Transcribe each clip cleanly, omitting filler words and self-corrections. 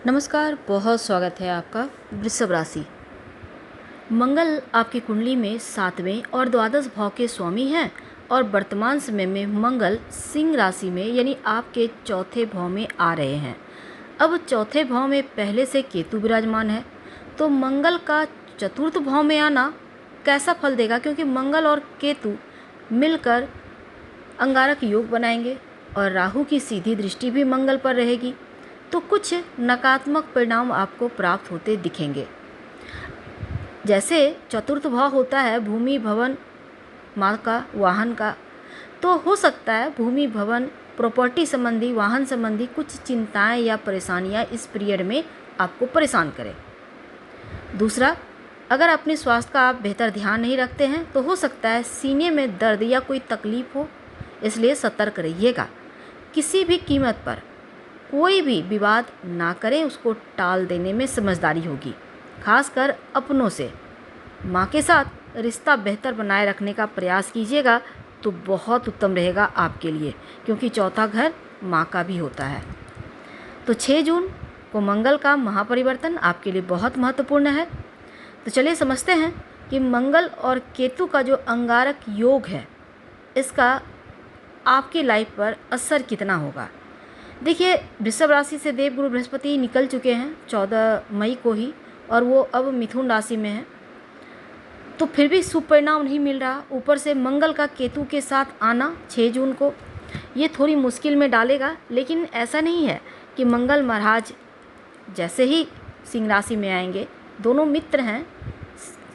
नमस्कार, बहुत स्वागत है आपका। वृषभ राशि। मंगल आपकी कुंडली में 7वें और द्वादश भाव के स्वामी हैं और वर्तमान समय में मंगल सिंह राशि में यानी आपके चौथे भाव में आ रहे हैं। अब चौथे भाव में पहले से केतु विराजमान है, तो मंगल का चतुर्थ भाव में आना कैसा फल देगा, क्योंकि मंगल और केतु मिलकर अंगारक योग बनाएंगे और राहु की सीधी दृष्टि भी मंगल पर रहेगी, तो कुछ नकारात्मक परिणाम आपको प्राप्त होते दिखेंगे। जैसे चतुर्थ भाव होता है भूमि भवन माँ का वाहन का, तो हो सकता है भूमि भवन प्रॉपर्टी संबंधी वाहन संबंधी कुछ चिंताएं या परेशानियां इस पीरियड में आपको परेशान करें। दूसरा, अगर अपने स्वास्थ्य का आप बेहतर ध्यान नहीं रखते हैं तो हो सकता है सीने में दर्द या कोई तकलीफ हो, इसलिए सतर्क रहिएगा। किसी भी कीमत पर कोई भी विवाद ना करें, उसको टाल देने में समझदारी होगी। खासकर अपनों से माँ के साथ रिश्ता बेहतर बनाए रखने का प्रयास कीजिएगा तो बहुत उत्तम रहेगा आपके लिए, क्योंकि चौथा घर माँ का भी होता है। तो 6 जून को मंगल का महापरिवर्तन आपके लिए बहुत महत्वपूर्ण है। तो चलिए समझते हैं कि मंगल और केतु का जो अंगारक योग है, इसका आपकी लाइफ पर असर कितना होगा। देखिए, वृषभ राशि से देवगुरु बृहस्पति निकल चुके हैं 14 मई को ही, और वो अब मिथुन राशि में है, तो फिर भी शुभ परिणाम नहीं मिल रहा। ऊपर से मंगल का केतु के साथ आना 6 जून को ये थोड़ी मुश्किल में डालेगा। लेकिन ऐसा नहीं है कि मंगल महाराज जैसे ही सिंह राशि में आएंगे, दोनों मित्र हैं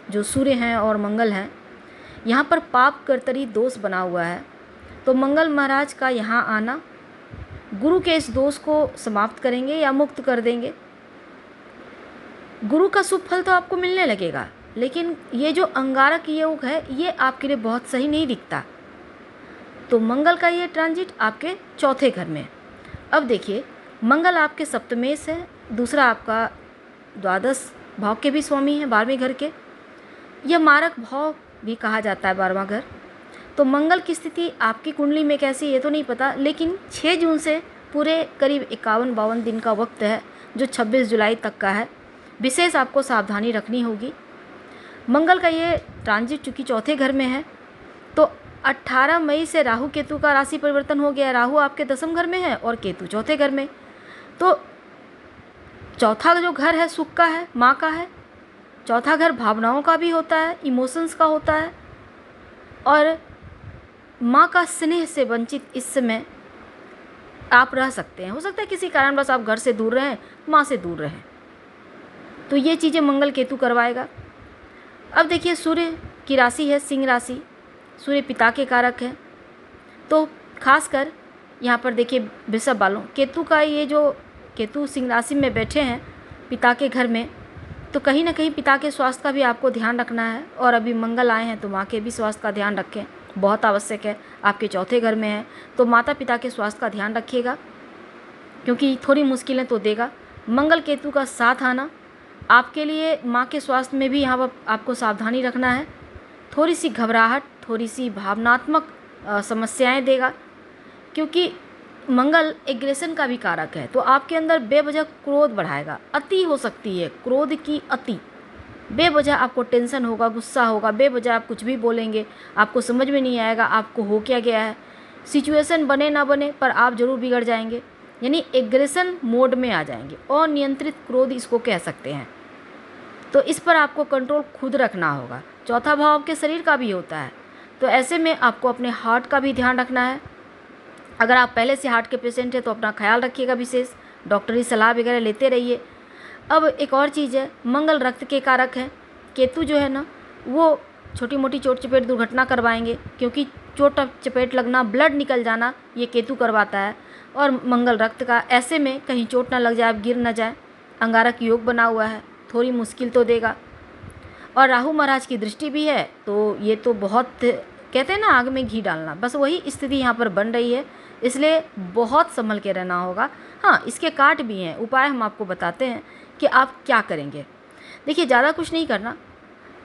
जो सूर्य हैं और मंगल हैं, यहाँ पर पाप कर्तरी दोष बना हुआ है, तो मंगल महाराज का यहाँ आना गुरु के इस दोष को समाप्त करेंगे या मुक्त कर देंगे। गुरु का शुभ फल तो आपको मिलने लगेगा, लेकिन ये जो अंगारक योग है ये आपके लिए बहुत सही नहीं दिखता। तो मंगल का ये ट्रांजिट आपके चौथे घर में। अब देखिए, मंगल आपके सप्तमेश है, दूसरा आपका द्वादश भाव के भी स्वामी है, 12वें घर के। यह मारक भाव भी कहा जाता है 12वां घर। तो मंगल की स्थिति आपकी कुंडली में कैसी ये तो नहीं पता, लेकिन 6 जून से पूरे करीब 51-52 दिन का वक्त है, जो 26 जुलाई तक का है। विशेष आपको सावधानी रखनी होगी। मंगल का ये ट्रांजिट चूँकि चौथे घर में है, तो 18 मई से राहु केतु का राशि परिवर्तन हो गया। राहु आपके 10वें घर में है और केतु चौथे घर में। तो चौथा जो घर है सुख का है, माँ का है। चौथा घर भावनाओं का भी होता है, इमोशंस का होता है, और माँ का स्नेह से वंचित इस समय आप रह सकते हैं। हो सकता है किसी कारणवश आप घर से दूर रहें, माँ से दूर रहें, तो ये चीज़ें मंगल केतु करवाएगा। अब देखिए, सूर्य की राशि है सिंह राशि, सूर्य पिता के कारक है, तो खासकर यहाँ पर देखिए वृषभ वालों, केतु का ये जो केतु सिंह राशि में बैठे हैं पिता के घर में, तो कहीं ना कहीं पिता के स्वास्थ्य का भी आपको ध्यान रखना है। और अभी मंगल आए हैं तो माँ के भी स्वास्थ्य का ध्यान रखें, बहुत आवश्यक है। आपके चौथे घर में है तो माता पिता के स्वास्थ्य का ध्यान रखिएगा, क्योंकि थोड़ी मुश्किलें तो देगा। मंगल केतु का साथ आना आपके लिए माँ के स्वास्थ्य में भी यहाँ पर आपको सावधानी रखना है। थोड़ी सी घबराहट, थोड़ी सी भावनात्मक समस्याएं देगा, क्योंकि मंगल एग्रेशन का भी कारक है, तो आपके अंदर बेवजह क्रोध बढ़ाएगा। अति हो सकती है, क्रोध की अति, बेवजह आपको टेंशन होगा, गुस्सा होगा, बेवजह आप कुछ भी बोलेंगे, आपको समझ में नहीं आएगा आपको हो क्या गया है। सिचुएशन बने ना बने पर आप जरूर बिगड़ जाएंगे, यानी एग्रेशन मोड में आ जाएंगे। अनियंत्रित क्रोध इसको कह सकते हैं। तो इस पर आपको कंट्रोल खुद रखना होगा। चौथा भाव आपके शरीर का भी होता है, तो ऐसे में आपको अपने हार्ट का भी ध्यान रखना है। अगर आप पहले से हार्ट के पेशेंट हैं तो अपना ख्याल रखिएगा, विशेष डॉक्टरी सलाह वगैरह लेते रहिए। अब एक और चीज़ है, मंगल रक्त के कारक है। केतु जो है ना, वो छोटी मोटी चोट चपेट दुर्घटना करवाएंगे, क्योंकि चोट चपेट लगना, ब्लड निकल जाना, ये केतु करवाता है। और मंगल रक्त का, ऐसे में कहीं चोट ना लग जाए, आप गिर ना जाए। अंगारक योग बना हुआ है, थोड़ी मुश्किल तो देगा। और राहु महाराज की दृष्टि भी है, तो ये तो बहुत, कहते हैं ना आग में घी डालना, बस वही स्थिति यहाँ पर बन रही है, इसलिए बहुत संभल के रहना होगा। हाँ, इसके काट भी हैं, उपाय हम आपको बताते हैं कि आप क्या करेंगे। देखिए, ज़्यादा कुछ नहीं करना,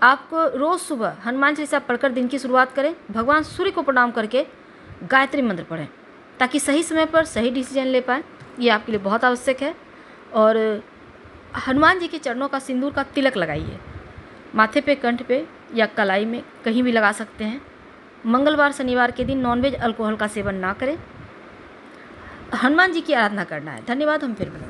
आपको रोज़ सुबह हनुमान चालीसा पढ़कर दिन की शुरुआत करें। भगवान सूर्य को प्रणाम करके गायत्री मंत्र पढ़ें, ताकि सही समय पर सही डिसीजन ले पाएँ। ये आपके लिए बहुत आवश्यक है। और हनुमान जी के चरणों का सिंदूर का तिलक लगाइए। माथे पे, कंठ पे या कलाई में कहीं भी लगा सकते हैं। मंगलवार शनिवार के दिन नॉनवेज अल्कोहल का सेवन ना करें। हनुमान जी की आराधना करना है। धन्यवाद। हम फिर मिलेंगे।